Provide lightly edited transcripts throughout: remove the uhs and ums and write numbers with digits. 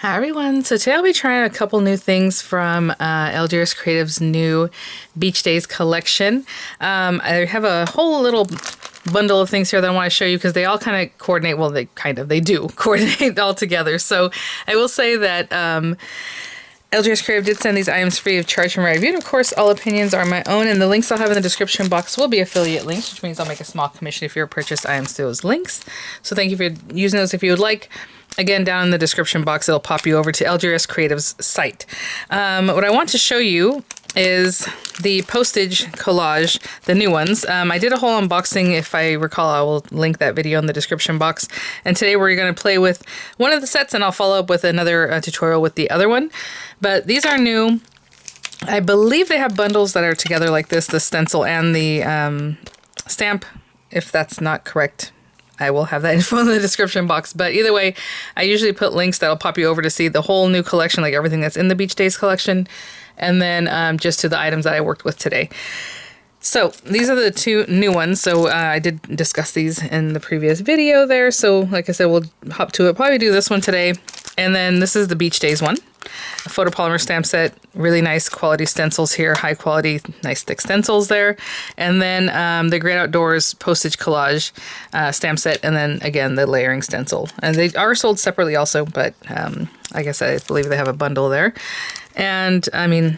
Hi everyone, so today I'll be trying a couple new things from LDRS Creative's new Beach Days collection. I have a whole little bundle of things here that I want to show you because they all kind of coordinate, well they do coordinate all together. So I will say that LDRS Creative did send these items free of charge from my review, and of course all opinions are my own, and the links I'll have in the description box will be affiliate links, which means I'll make a small commission if you're purchased items through those links. So thank you for using those if you would like. Again, down in the description box, it'll pop you over to LDRS Creative's site. What I want to show you is the Postage collage, the new ones. I did a whole unboxing. If I recall, I will link that video in the description box. And today we're going to play with one of the sets, and I'll follow up with another tutorial with the other one. But these are new. I believe they have bundles that are together like this, the stencil and the stamp. If that's not correct, I will have that info in the description box. But either way, I usually put links that'll pop you over to see the whole new collection, like everything that's in the Beach Days collection, and then just to the items that I worked with today. So these are the two new ones. So I did discuss these in the previous video there. So like I said, we'll hop to it. Probably do this one today. And then this is the Beach Days one. A photopolymer stamp set, really nice quality stencils here, high quality, nice thick stencils there. And then the Great Outdoors Postage Collage stamp set, and then again the layering stencil. And they are sold separately also, but I guess I believe they have a bundle there. And I mean,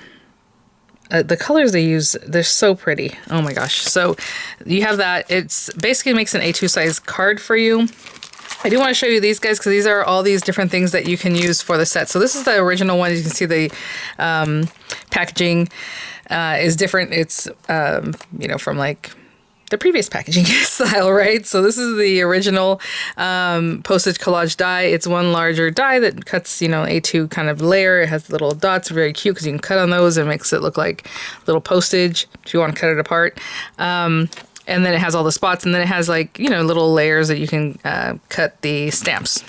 the colors they use, they're so pretty. Oh my gosh. So you have that. It's basically makes an A2 size card for you. I do want to show you these guys because these are all these different things that you can use for the set. So this is the original one. You can see the packaging is different. It's, you know, from like the previous packaging style, right? So this is the original Postage Collage die. It's one larger die that cuts, you know, A2 kind of layer. It has little dots, very cute because you can cut on those and makes it look like little postage if you want to cut it apart. And then it has all the spots, and then it has like, you know, little layers that you can cut the stamps,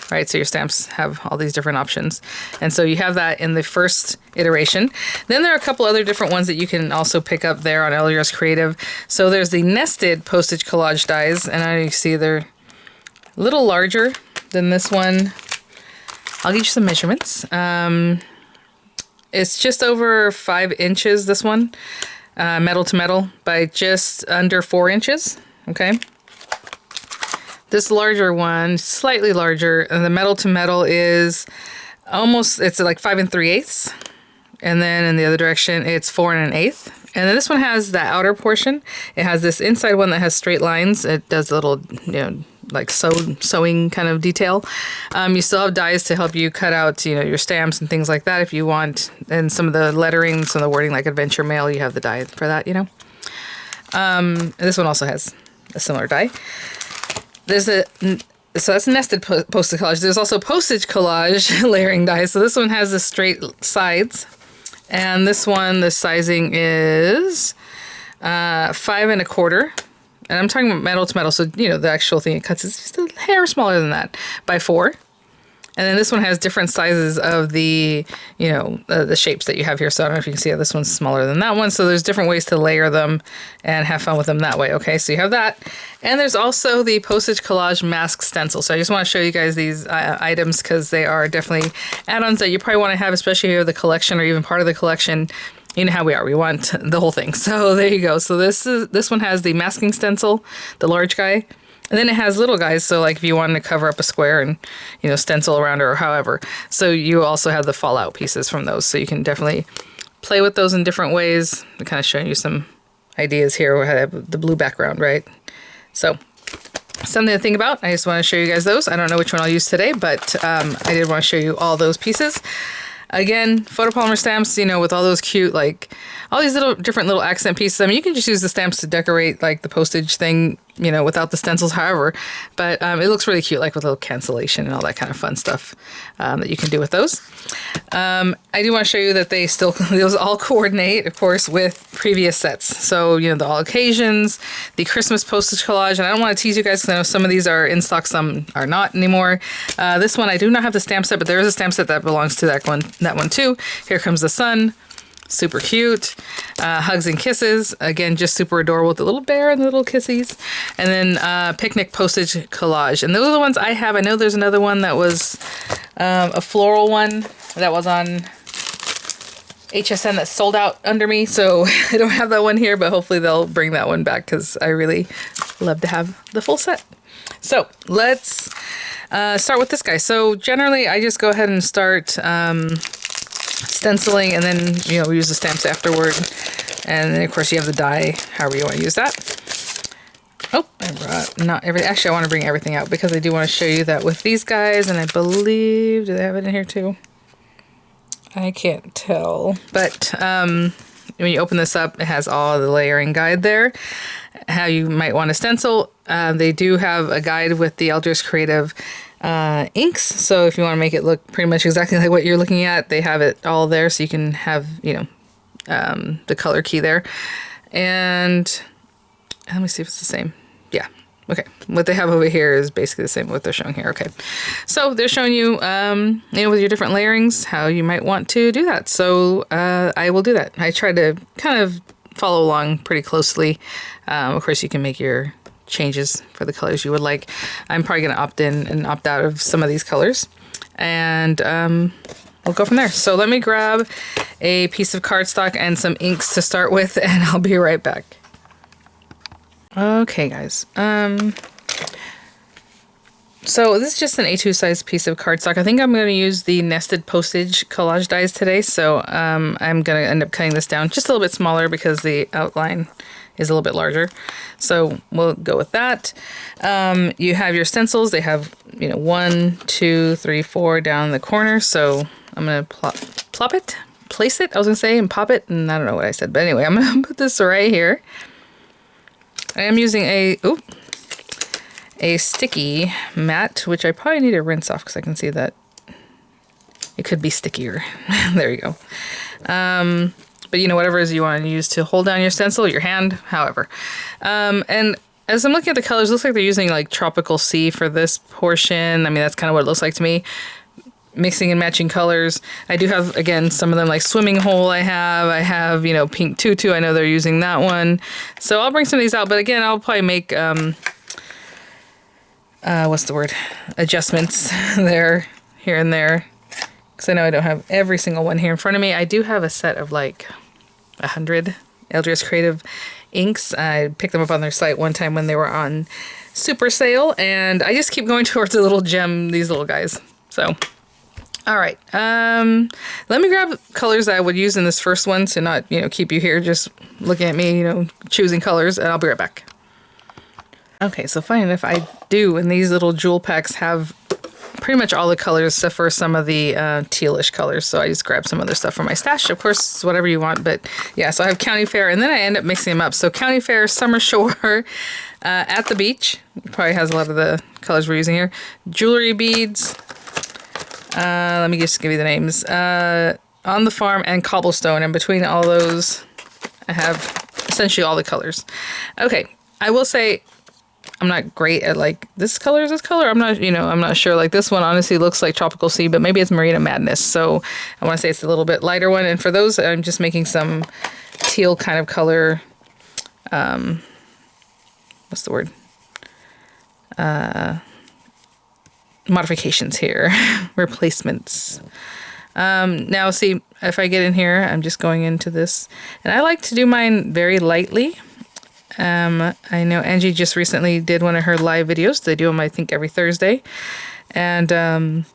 right? So your stamps have all these different options. And so you have that in the first iteration. Then there are a couple other different ones that you can also pick up there on LDRS Creative. So there's the nested Postage Collage dies, and I see they're a little larger than this one. I'll get you some measurements. It's just over 5 inches, this one. Metal to metal by just under 4 inches. Okay. This larger one, slightly larger, and the metal to metal is almost, it's like 5 3/8. And then in the other direction, it's 4 1/8. And then this one has the outer portion. It has this inside one that has straight lines. It does a little, you know, like sewing kind of detail. You still have dies to help you cut out, you know, your stamps and things like that if you want. And some of the lettering, some of the wording like adventure mail, you have the die for that, you know. And this one also has a similar die. So that's nested postage collage. There's also postage collage layering die. So this one has the straight sides. And this one, the sizing is 5 1/4. And I'm talking about metal to metal, so, you know, the actual thing it cuts is just a hair smaller than that, by 4. And then this one has different sizes of the, you know, the shapes that you have here. So I don't know if you can see how this one's smaller than that one. So there's different ways to layer them and have fun with them that way. Okay, so you have that. And there's also the Postage Collage Mask Stencil. So I just want to show you guys these items because they are definitely add-ons that you probably want to have, especially if you have the collection or even part of the collection. You know how we are. We want the whole thing. So there you go. So this one has the masking stencil, the large guy. And then it has little guys. So like if you wanted to cover up a square and, you know, stencil around it or however. So you also have the fallout pieces from those. So you can definitely play with those in different ways. I'm kind of showing you some ideas here. We have the blue background, right? So something to think about. I just want to show you guys those. I don't know which one I'll use today, but I did want to show you all those pieces. Again, photopolymer stamps, you know, with all those cute, like, all these little different little accent pieces. I mean, you can just use the stamps to decorate, like, the postage thing, you know, without the stencils, however. But it looks really cute, like, with a little cancellation and all that kind of fun stuff that you can do with those. I do want to show you that those all coordinate, of course, with previous sets. So, you know, the all occasions, the Christmas postage collage, and I don't want to tease you guys because I know some of these are in stock, some are not anymore. This one, I do not have the stamp set, but there is a stamp set that belongs to that one too. Here Comes the Sun. super cute. Hugs and Kisses, again, just super adorable with the little bear and the little kissies. And then Picnic Postage Collage. And those are the ones I have. I know there's another one that was a floral one that was on HSN that sold out under me. So I don't have that one here, but hopefully they'll bring that one back because I really love to have the full set. So let's start with this guy. So generally I just go ahead and start stenciling, and then, you know, we use the stamps afterward. And then of course you have the die, however you want to use that. Oh, I brought not everything. Actually, I want to bring everything out because I do want to show you that with these guys, and I believe, do they have it in here too? I can't tell. But when you open this up, it has all the layering guide there, how you might want to stencil. They do have a guide with the LDRS Creative inks, so if you want to make it look pretty much exactly like what you're looking at, they have it all there, so you can have, you know, the color key there. And let me see if it's the same. Yeah, okay, what they have over here is basically the same what they're showing here. Okay, so they're showing you, you know, with your different layerings, how you might want to do that. So I will do that. I try to kind of follow along pretty closely. Of course, you can make your changes for the colors you would like. I'm probably going to opt in and opt out of some of these colors, and we'll go from there. So let me grab a piece of cardstock and some inks to start with, and I'll be right back. Okay, guys. So this is just an A2 size piece of cardstock. I think I'm going to use the nested postage collage dies today. So I'm going to end up cutting this down just a little bit smaller because the outline is a little bit larger. So we'll go with that. You have your stencils. They have, you know, 1, 2, 3, 4 down the corner. So I'm going to place it, I was going to say, and pop it. And I don't know what I said. But anyway, I'm going to put this right here. I am using a sticky mat, which I probably need to rinse off because I can see that it could be stickier. There you go. But you know, whatever it is you want to use to hold down your stencil, your hand, however. And as I'm looking at the colors, it looks like they're using like Tropical Sea for this portion. I mean, that's kind of what it looks like to me. Mixing and matching colors. I do have, again, some of them like Swimming Hole I have, you know, Pink Tutu. I know they're using that one. So I'll bring some of these out. But again, I'll probably make, what's the word? Adjustments there, here and there. Because I know I don't have every single one here in front of me. I do have a set of like 100 LDRS Creative inks. I picked them up on their site one time when they were on super sale. And I just keep going towards the little gem, these little guys. So... all right, let me grab colors that I would use in this first one to not, you know, keep you here just looking at me, you know, choosing colors, and I'll be right back. Okay, so funny enough, I do, and these little jewel packs have pretty much all the colors except for some of the tealish colors, so I just grabbed some other stuff from my stash. Of course, it's whatever you want, but yeah, so I have County Fair, and then I end up mixing them up. So County Fair, Summer Shore, At the Beach, probably has a lot of the colors we're using here. Jewelry Beads, let me just give you the names. On the Farm and Cobblestone. And between all those, I have essentially all the colors. Okay, I will say I'm not great at like this color is this color. I'm not sure. Like this one honestly looks like Tropical Sea, but maybe it's Marina Madness. So I want to say it's a little bit lighter one. And for those, I'm just making some teal kind of color. What's the word? Modifications here. Replacements. Now see, if I get in here, I'm just going into this, and I like to do mine very lightly. I know Angie just recently did one of her live videos. They do them, I think, every Thursday, and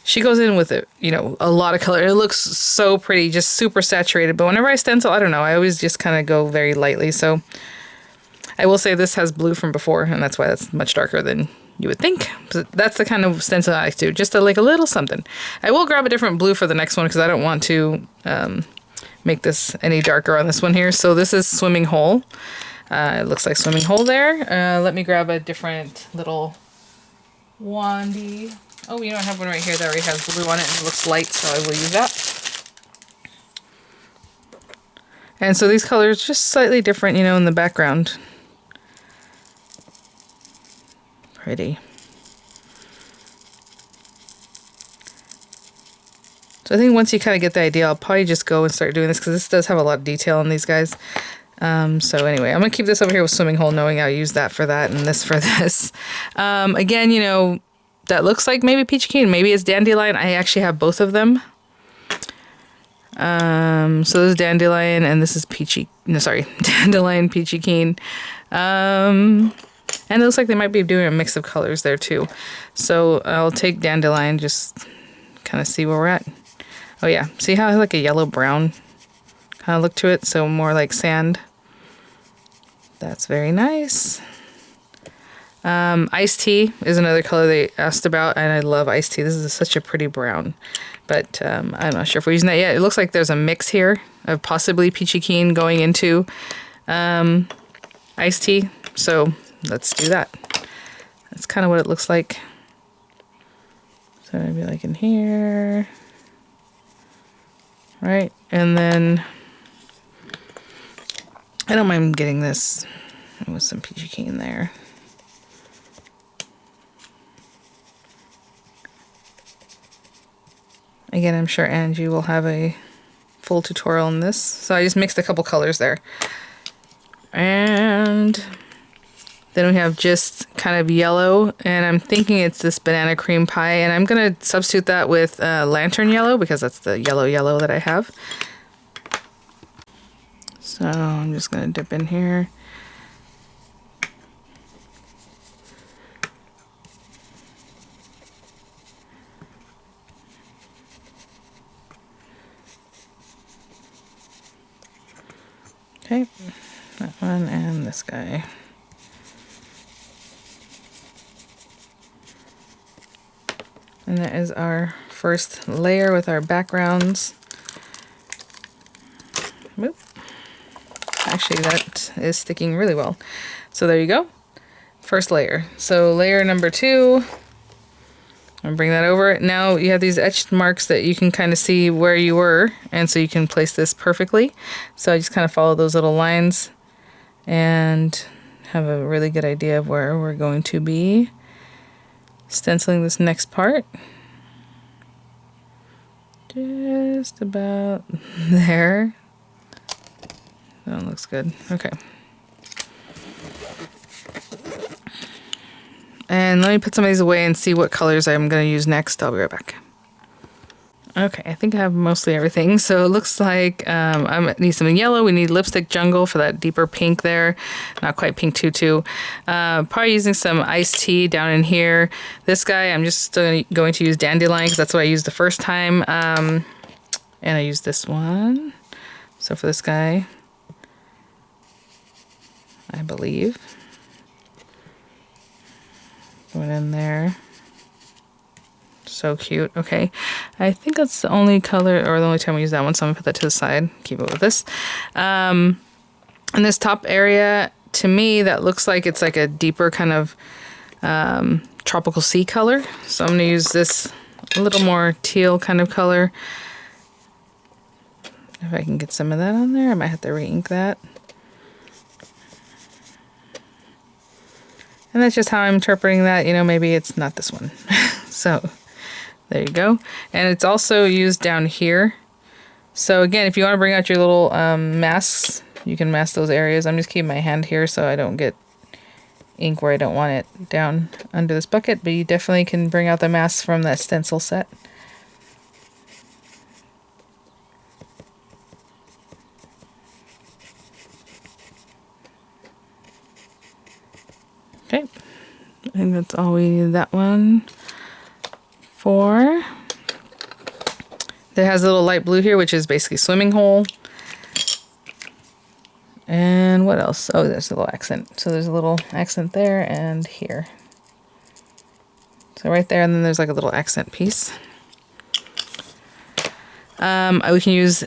she goes in with it, you know, a lot of color. It looks so pretty, just super saturated. But whenever I stencil, I don't know, I always just kind of go very lightly. So I will say this has blue from before, and that's why that's much darker than you would think. But that's the kind of stencil I like to do, just a little something. I will grab a different blue for the next one because I don't want to make this any darker on this one here. So this is Swimming Hole. It looks like Swimming Hole there. Let me grab a different little wandy. Oh, you know, I have one right here that already has blue on it and it looks light, so I will use that. And so these colors just slightly different, you know, in the background. Pretty. So I think once you kind of get the idea, I'll probably just go and start doing this because this does have a lot of detail on these guys. So anyway, I'm going to keep this over here with swimming hole, knowing I'll use that for that and this for this. Again, you know, that looks like maybe peachy keen. Maybe it's dandelion. I actually have both of them. So this is dandelion and this is peachy. No, sorry, dandelion, peachy keen. And it looks like they might be doing a mix of colors there too. So I'll take dandelion, just kind of see where we're at. Oh yeah, see how it has like a yellow brown kind of look to it? So more like sand. That's very nice. Iced tea is another color they asked about, and I love iced tea. This is such a pretty brown, but I'm not sure if we're using that yet. It looks like there's a mix here of possibly peachy keen going into iced tea. So let's do that. That's kind of what it looks like. So maybe like in here. Right, and then I don't mind getting this with some peachy keen there. Again, I'm sure Angie will have a full tutorial on this. So I just mixed a couple colors there. And then we have just kind of yellow, and I'm thinking it's this banana cream pie, and I'm going to substitute that with lantern yellow because that's the yellow that I have. So I'm just going to dip in here. Okay, that one and this guy. And that is our first layer with our backgrounds. Oop. Actually, that is sticking really well. So there you go. First layer. So layer number 2. I'm bring that over. Now you have these etched marks that you can kind of see where you were, and so you can place this perfectly. So I just kind of follow those little lines and have a really good idea of where we're going to be stenciling this next part. Just about there. That looks good. Okay. And let me put some of these away and see what colors I'm going to use next. I'll be right back. Okay, I think I have mostly everything. So it looks like I need some yellow. We need lipstick jungle for that deeper pink there. Not quite pink tutu. Probably using some iced tea down in here. This guy, I'm just still going to use dandelion because that's what I used the first time. And I used this one. So for this guy, I believe. Going in there. So cute. Okay, I think that's the only color or the only time we use that one, so I'm gonna put that to the side, keep it with this. And this top area, to me, that looks like it's like a deeper kind of tropical sea color, so I'm gonna use this a little more teal kind of color. If I can get some of that on there, I might have to re-ink that. And that's just how I'm interpreting that. You know, maybe it's not this one. So there you go. And it's also used down here. So again, if you want to bring out your little masks, you can mask those areas. I'm just keeping my hand here so I don't get ink where I don't want it down under this bucket. But you definitely can bring out the masks from that stencil set. Okay, I think that's all we need that one for. It has a little light blue here, which is basically swimming hole. And what else? Oh, there's a little accent. So there's a little accent there and here. So right there, and then there's like a little accent piece. We can use,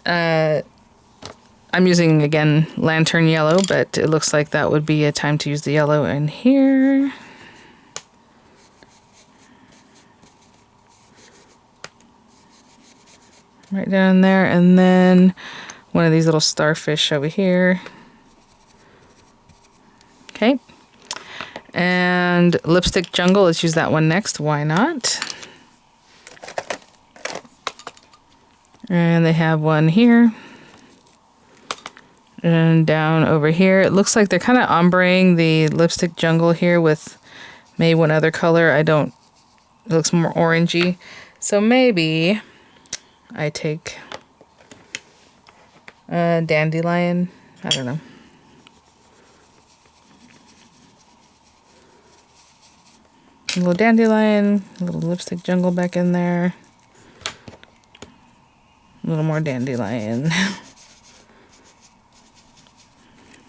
I'm using, again, lantern yellow, but it looks like that would be a time to use the yellow in here. Right down there, and then one of these little starfish over here. Okay. And lipstick jungle, let's use that one next. Why not? And they have one here. And down over here, it looks like they're kind of ombreing the lipstick jungle here with maybe one other color. It looks more orangey. So maybe I take a dandelion. I don't know. A little dandelion, a little lipstick jungle back in there. A little more dandelion.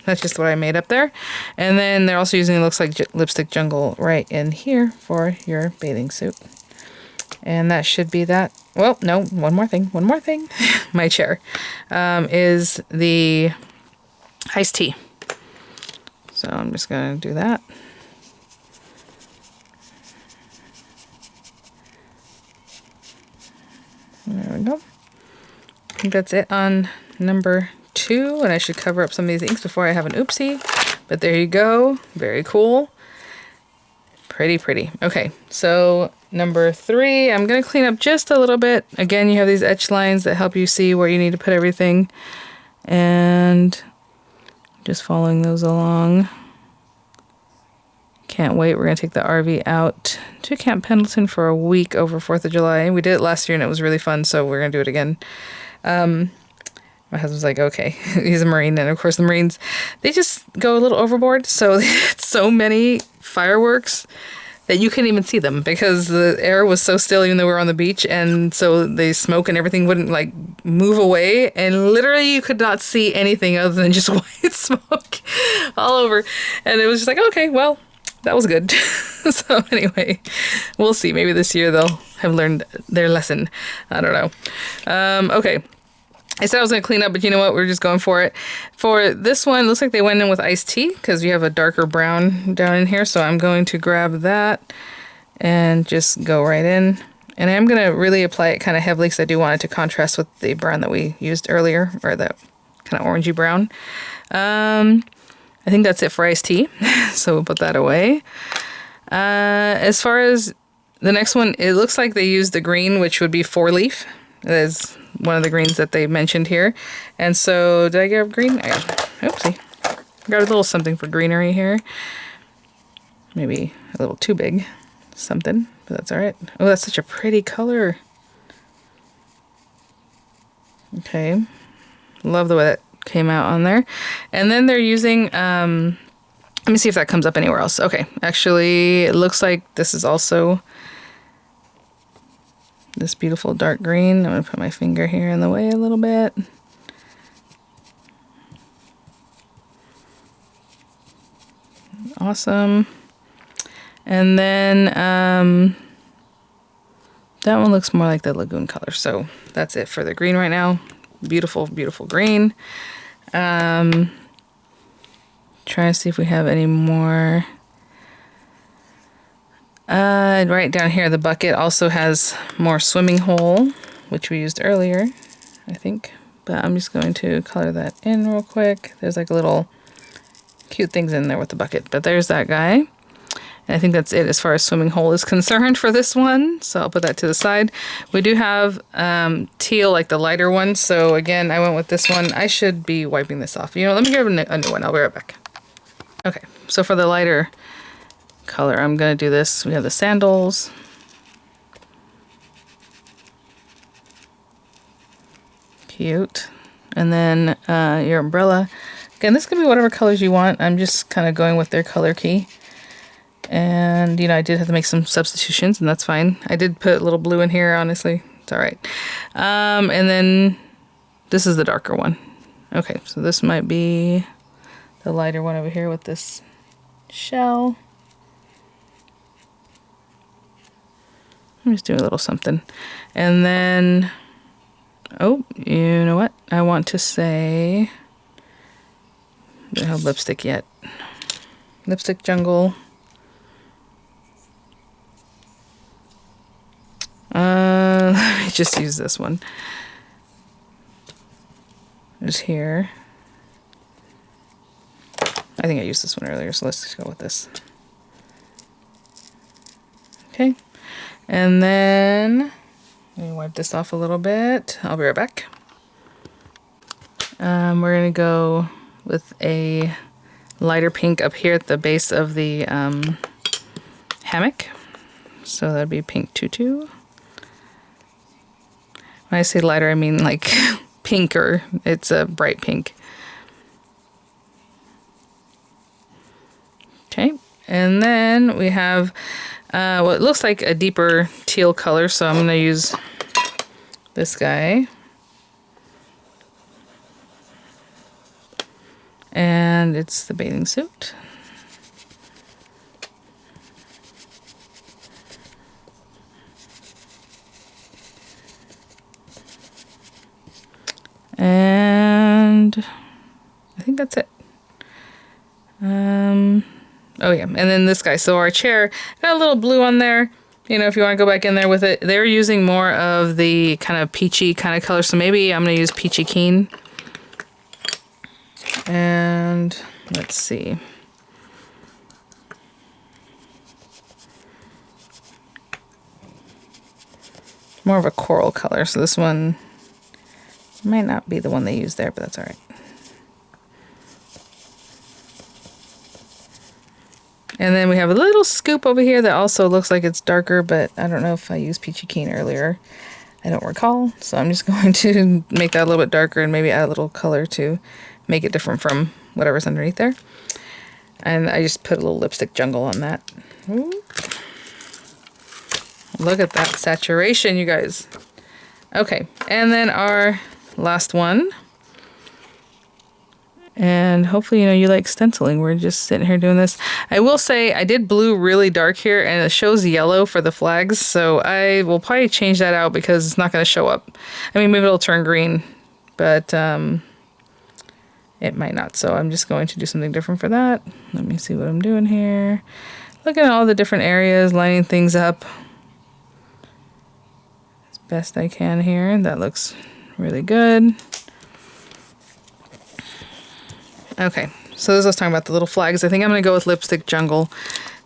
That's just what I made up there. And then they're also using, it looks like lipstick jungle right in here for your bathing suit. And that should be that. Well, no, one more thing. My chair is the iced tea. So I'm just going to do that. There we go. I think that's it on number 2, and I should cover up some of these inks before I have an oopsie. But there you go. Very cool. Pretty. Okay, so number 3, I'm going to clean up just a little bit. Again, you have these etch lines that help you see where you need to put everything. And just following those along. Can't wait. We're going to take the RV out to Camp Pendleton for a week over 4th of July. We did it last year and it was really fun, so we're going to do it again. My husband's like, okay, he's a Marine. And of course the Marines, they just go a little overboard. So it's so many fireworks that you couldn't even see them because the air was so still even though we were on the beach. And so the smoke and everything wouldn't like move away. And literally you could not see anything other than just white smoke all over. And it was just like, okay, well, that was good. So anyway, we'll see. Maybe this year they'll have learned their lesson. I don't know. Okay. I said I was going to clean up, but you know what? We're just going for it. For this one, it looks like they went in with iced tea because we have a darker brown down in here. So I'm going to grab that and just go right in. And I'm going to really apply it kind of heavily because I do want it to contrast with the brown that we used earlier, or the kind of orangey brown. I think that's it for iced tea. So we'll put that away. As far as the next one, it looks like they used the green, which would be 4-leaf. That is one of the greens that they mentioned here. And so, did I get green? Oopsie. Got a little something for greenery here. Maybe a little too big. Something, but that's alright. Oh, that's such a pretty color. Okay. Love the way that came out on there. And then they're using, let me see if that comes up anywhere else. Okay. Actually, it looks like this is also this beautiful dark green. I'm going to put my finger here in the way a little bit. Awesome. And then that one looks more like the lagoon color. So that's it for the green right now. Beautiful, beautiful green. Trying to see if we have any more. Right down here, the bucket also has more swimming hole, which we used earlier, I think. But I'm just going to color that in real quick. There's like a little cute things in there with the bucket. But there's that guy. And I think that's it as far as swimming hole is concerned for this one. So I'll put that to the side. We do have teal, like the lighter one. So again, I went with this one. I should be wiping this off. You know, let me grab a new one. I'll be right back. Okay, so for the lighter color, I'm going to do this. We have the sandals. Cute. And then your umbrella. Again, this can be whatever colors you want. I'm just kind of going with their color key. And, you know, I did have to make some substitutions, and that's fine. I did put a little blue in here, honestly. It's all right. And then this is the darker one. Okay, so this might be the lighter one over here with this shell. I'm just doing a little something. And then, oh, you know what? I want to say, I don't have lipstick yet. Lipstick jungle. Let me just use this one. Just here. I think I used this one earlier, so let's just go with this. Okay. And then Let me wipe this off a little bit. I'll be right back. We're gonna go with a lighter pink up here at the base of the hammock. So that'd be pink tutu. When I say lighter, I mean like pinker. It's a bright pink. Okay, and then we have what looks like a deeper teal color, so I'm going to use this guy. And it's the bathing suit. And I think that's it. Oh yeah, and then this guy. So our chair got a little blue on there. You know, if you want to go back in there with it, they're using more of the kind of peachy kind of color. So maybe I'm going to use Peachy Keen. And let's see. More of a coral color. So this one might not be the one they use there, but that's all right. And then we have a little scoop over here that also looks like it's darker, but I don't know if I used Peachy Keen earlier. I don't recall. So I'm just going to make that a little bit darker and maybe add a little color to make it different from whatever's underneath there. And I just put a little lipstick jungle on that. Ooh. Look at that saturation, you guys. Okay, and then our last one. And hopefully, you know, you like stenciling. We're just sitting here doing this. I will say I did blue really dark here, and it shows yellow for the flags. So I will probably change that out because it's not going to show up. I mean, maybe it'll turn green, but it might not. So I'm just going to do something different for that. Let me see what I'm doing here. Looking at all the different areas, lining things up as best I can here. That looks really good. Okay, so as I was talking about the little flags, I think I'm going to go with Lipstick Jungle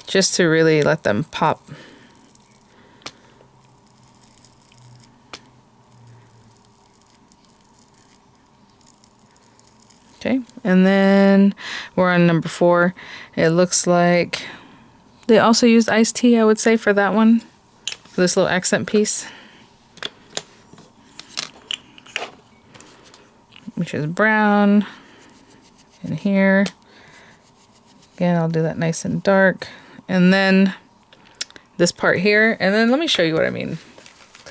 just to really let them pop. Okay, and then we're on number 4. It looks like they also used iced tea, I would say, for that one, for this little accent piece, which is brown. In here again, I'll do that nice and dark, and then this part here, and then let me show you what I mean.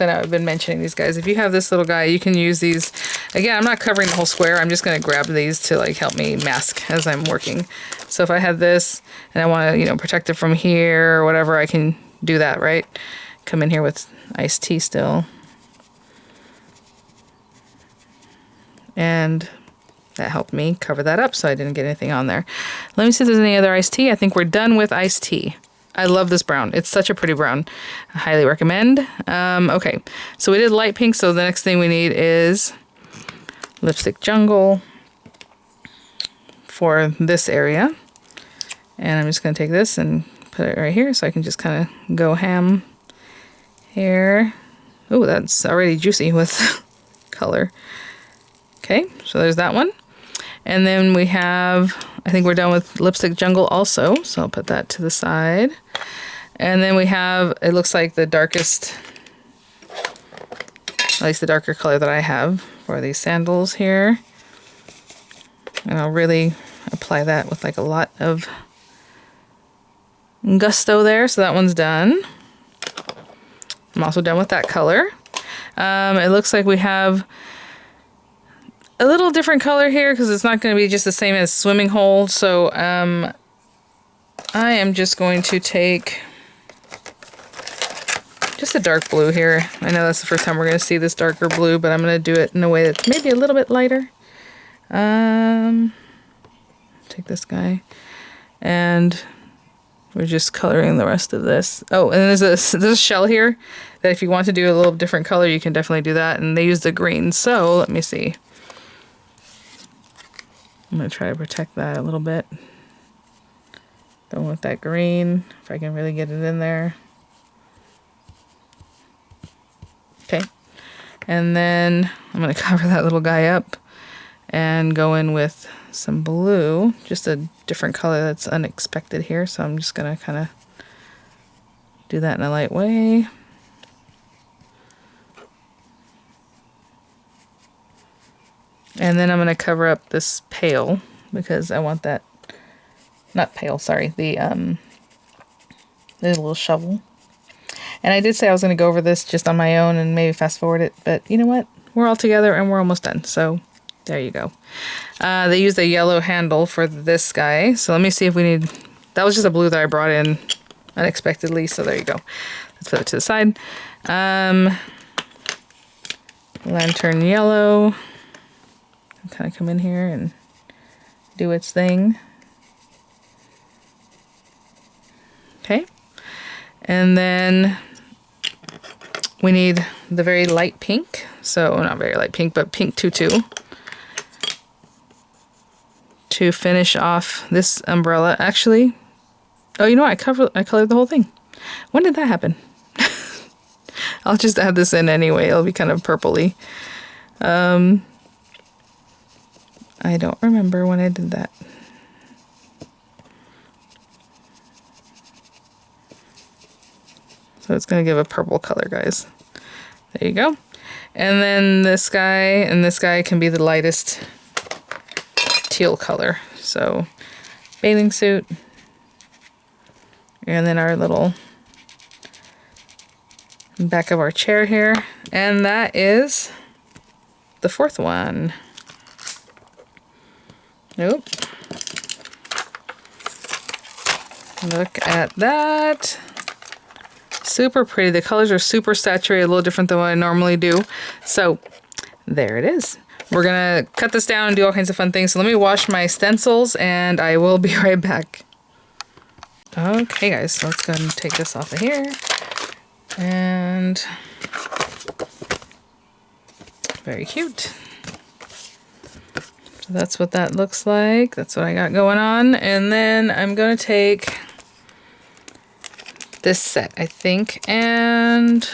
I know I've been mentioning these guys. If you have this little guy, you can use these. Again, I'm not covering the whole square. I'm just going to grab these to like help me mask as I'm working. So if I have this and I want to, you know, protect it from here or whatever, I can do that, right? Come in here with iced tea still, and that helped me cover that up so I didn't get anything on there. Let me see if there's any other iced tea. I think we're done with iced tea. I love this brown. It's such a pretty brown. I highly recommend. Okay, so we did light pink, so the next thing we need is Lipstick Jungle for this area. And I'm just going to take this and put it right here so I can just kind of go ham here. Oh, that's already juicy with color. Okay, so there's that one. And then we have, I think we're done with Lipstick Jungle also, so I'll put that to the side. And then we have, it looks like the darkest, at least the darker color that I have for these sandals here. And I'll really apply that with like a lot of gusto there, so that one's done. I'm also done with that color. It looks like we have a little different color here because it's not going to be just the same as Swimming Hole. So I am just going to take just a dark blue here. I know that's the first time we're going to see this darker blue, but I'm going to do it in a way that's maybe a little bit lighter. Take this guy, and we're just coloring the rest of this. Oh, and there's a shell here that if you want to do a little different color, you can definitely do that. And they use the green, so let me see. I'm going to try to protect that a little bit. Going with that green, if I can really get it in there. Okay, And then I'm going to cover that little guy up and go in with some blue, just a different color that's unexpected here. So I'm just going to kind of do that in a light way. And then I'm going to cover up this pail because I want that, not pail, sorry, the little shovel. And I did say I was going to go over this just on my own and maybe fast forward it, but you know what? We're all together and we're almost done. So there you go. They used a yellow handle for this guy. So let me see if we need, that was just a blue that I brought in unexpectedly. So there you go. Let's put it to the side. Lantern yellow. Kind of come in here and do its thing. Okay. And then we need the very light pink. So not very light pink, but pink tutu to finish off this umbrella. Actually, oh, you know what? I colored the whole thing. When did that happen? I'll just add this in anyway. It'll be kind of purpley. I don't remember when I did that. So it's going to give a purple color, guys. There you go. And then this guy and this guy can be the lightest teal color. So bathing suit. And then our little back of our chair here. And that is the fourth one. Nope. Look at that. Super pretty. The colors are super saturated, a little different than what I normally do. So there it is. We're gonna cut this down and do all kinds of fun things. So let me wash my stencils and I will be right back. Okay guys, so let's go ahead and take this off of here. And very cute. So that's what that looks like. That's what I got going on. And then I'm gonna take this set, I think, and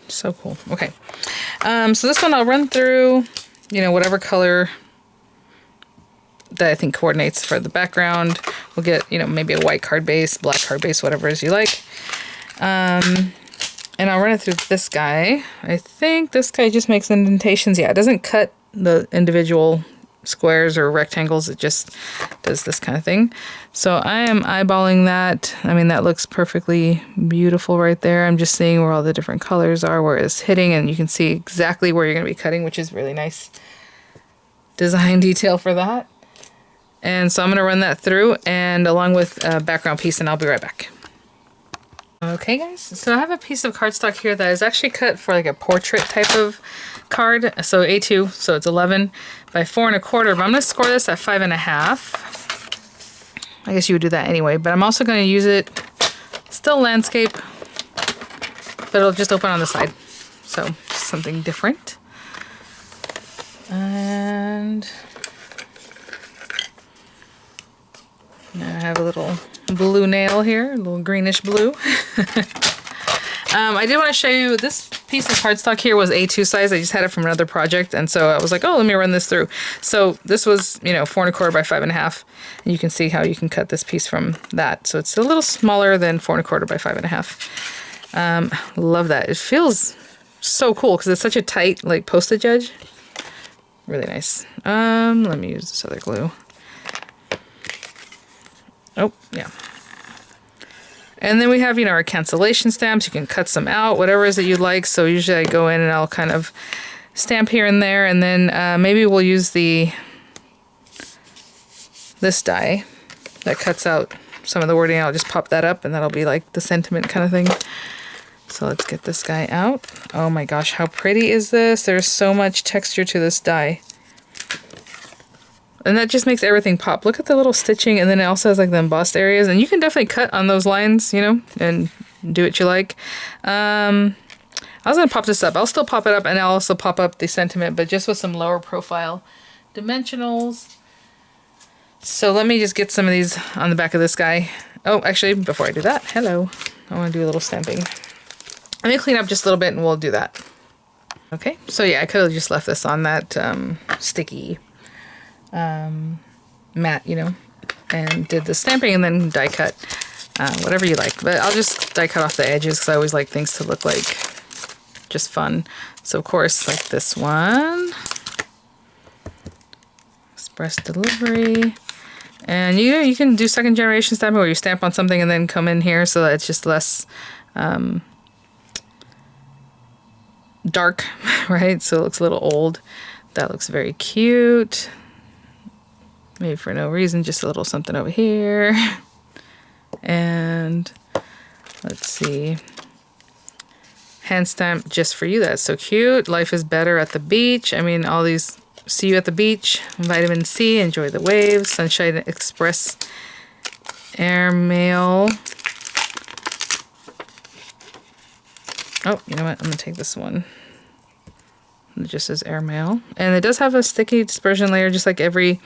so cool. Okay, so this one I'll run through, you know, whatever color that I think coordinates for the background. We'll get, you know, maybe a white card base, black card base, whatever it is you like. And I'll run it through this guy. I think this guy just makes indentations. Yeah, it doesn't cut the individual squares or rectangles, it just does this kind of thing. So I am eyeballing that. I mean, that looks perfectly beautiful right there. I'm just seeing where all the different colors are, where it's hitting, and you can see exactly where you're going to be cutting, which is really nice design detail for that. And so I'm going to run that through and along with a background piece, and I'll be right back. Okay guys, so I have a piece of cardstock here that is actually cut for like a portrait type of card. So A2, so it's 11 by 4 1/4, but I'm gonna score this at 5 1/2. I guess you would do that anyway, but I'm also gonna use it, still landscape, but it'll just open on the side. So something different. And now I have a little blue nail here, a little greenish blue. I did want to show you this piece of cardstock here was A2 size. I just had it from another project, and so I was like, oh, let me run this through. So this was, you know, 4 1/4 by 5 1/2, and you can see how you can cut this piece from that. So it's a little smaller than 4 1/4 by 5 1/2. Love that. It feels so cool because it's such a tight, like, postage edge. Really nice. Let me use this other glue. Oh, yeah. And then we have, you know, our cancellation stamps. You can cut some out, whatever it is that you'd like. So usually I go in and I'll kind of stamp here and there. And then maybe we'll use this die that cuts out some of the wording. I'll just pop that up and that'll be like the sentiment kind of thing. So let's get this guy out. Oh my gosh, how pretty is this? There's so much texture to this die. And that just makes everything pop. Look at the little stitching, and then it also has like the embossed areas. And you can definitely cut on those lines, you know, and do what you like. I was going to pop this up. I'll still pop it up, and I'll also pop up the sentiment, but just with some lower profile dimensionals. So let me just get some of these on the back of this guy. Oh, actually, before I do that, hello. I want to do a little stamping. Let me clean up just a little bit and we'll do that. Okay, so yeah, I could have just left this on that sticky mat, you know, and did the stamping and then die cut. Whatever you like. But I'll just die cut off the edges because I always like things to look like just fun. So of course, like this one. Express delivery. And you can do second generation stamping where you stamp on something and then come in here so that it's just less dark, right? So it looks a little old. That looks very cute. Maybe for no reason, just a little something over here. And let's see. Hand stamp just for you. That's so cute. Life is better at the beach. I mean, all these. See you at the beach. Vitamin C. Enjoy the waves. Sunshine Express. Airmail. Oh, you know what? I'm going to take this one. It just says airmail. And it does have a sticky dispersion layer, just like every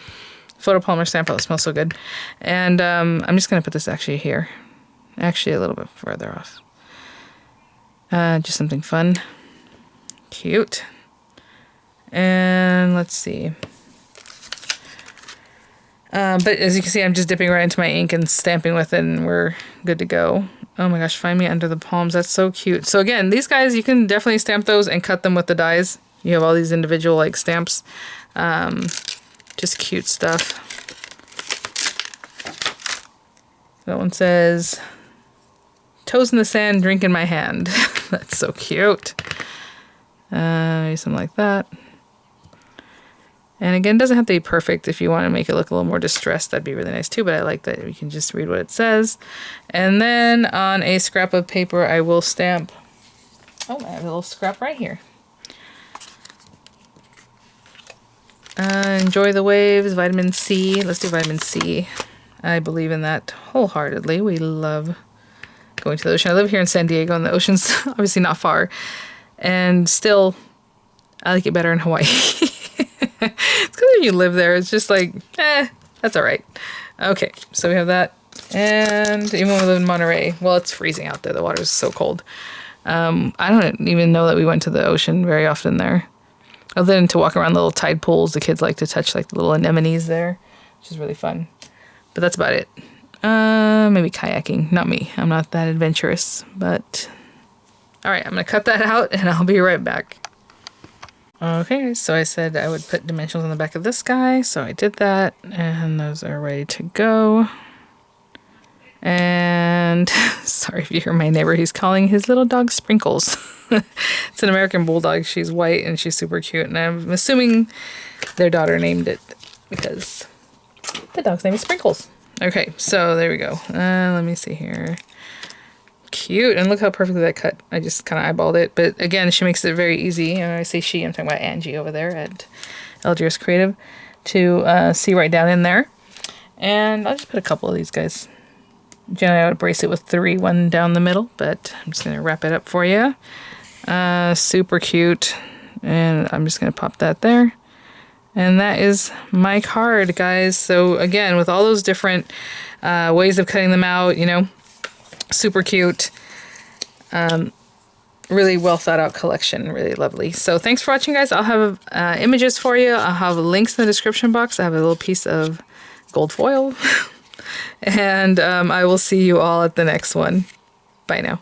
photopolymer stamp. Oh, it smells so good. And I'm just going to put this actually here. Actually, a little bit further off. Just something fun. Cute. And let's see. But as you can see, I'm just dipping right into my ink and stamping with it, and we're good to go. Oh my gosh, find me under the palms. That's so cute. So again, these guys, you can definitely stamp those and cut them with the dies. You have all these individual like stamps. Just cute stuff. That one says, toes in the sand, drink in my hand. That's so cute. Maybe something like that. And again, it doesn't have to be perfect. If you want to make it look a little more distressed, that'd be really nice too. But I like that you can just read what it says. And then on a scrap of paper, I will stamp. Oh, I have a little scrap right here. Enjoy the waves, vitamin C. Let's do vitamin C. I believe in that wholeheartedly. We love going to the ocean. I live here in San Diego, and the ocean's obviously not far. And still, I like it better in Hawaii. It's because when you live there, it's just like, that's all right. Okay, so we have that. And even when we live in Monterey, well, it's freezing out there. The water is so cold. I don't even know that we went to the ocean very often there. Other than to walk around little tide pools, the kids like to touch like the little anemones there, which is really fun. But that's about it. Maybe kayaking. Not me. I'm not that adventurous, but... All right, I'm going to cut that out, and I'll be right back. Okay, so I said I would put dimensionals on the back of this guy, so I did that, and those are ready to go. And sorry if you hear my neighbor, he's calling his little dog Sprinkles. It's an American Bulldog. She's white, and she's super cute, and I'm assuming their daughter named it because the dog's name is Sprinkles. Okay, so there we go. Let me see here. Cute, and look how perfectly that cut. I just kind of eyeballed it, but again, she makes it very easy. And I say she, I'm talking about Angie over there at LDRS Creative, to see right down in there. And I'll just put a couple of these guys. Generally, I would brace it with 3, 1 down the middle, but I'm just going to wrap it up for you. Super cute, and I'm just going to pop that there. And that is my card, guys. So again, with all those different ways of cutting them out, you know, super cute. Really well thought out collection. Really lovely. So thanks for watching, guys. I'll have images for you. I'll have links in the description box. I have a little piece of gold foil. And I will see you all at the next one. Bye now.